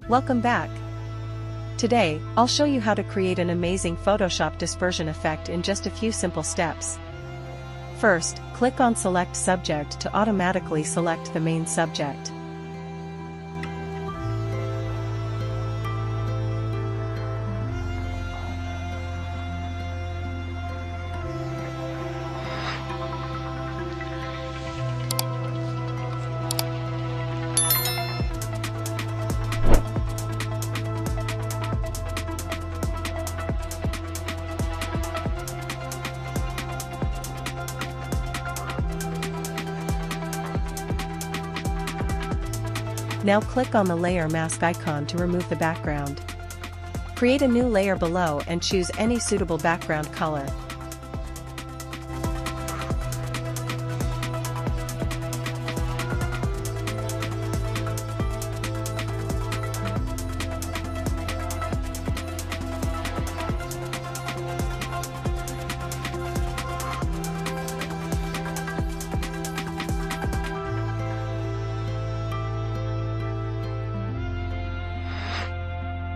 Welcome back. Today, I'll show you how to create an amazing Photoshop dispersion effect in just a few simple steps. First, click on Select Subject to automatically select the main subject. Now click on the layer mask icon to remove the background. Create a new layer below and choose any suitable background color.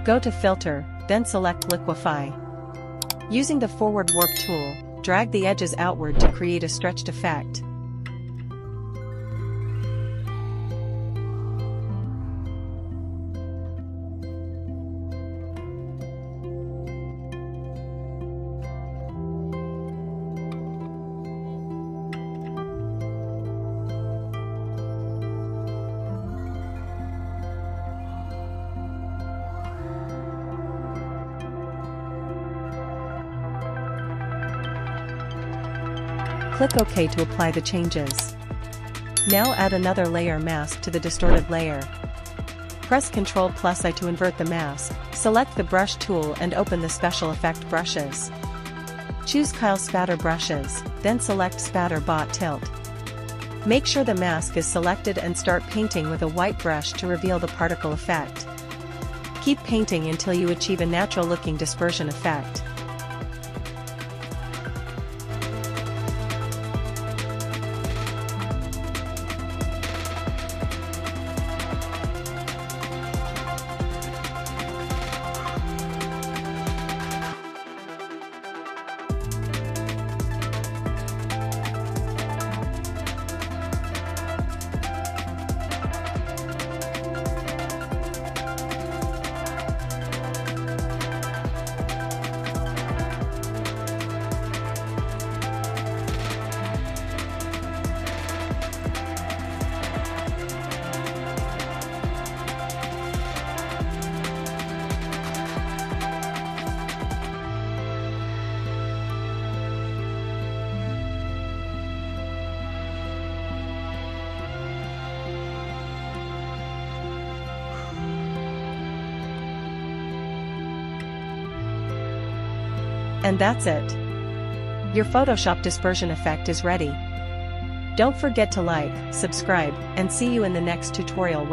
Go to Filter, then select Liquify. Using the Forward Warp tool, drag the edges outward to create a stretched effect. Click OK to apply the changes. Now add another layer mask to the distorted layer. Press Ctrl+I to invert the mask, select the brush tool and open the special effect brushes. Choose Splatter Brushes, then select Spatter Bot Tilt. Make sure the mask is selected and start painting with a white brush to reveal the particle effect. Keep painting until you achieve a natural-looking dispersion effect. And that's it. Your Photoshop dispersion effect is ready. Don't forget to like, subscribe, and see you in the next tutorial.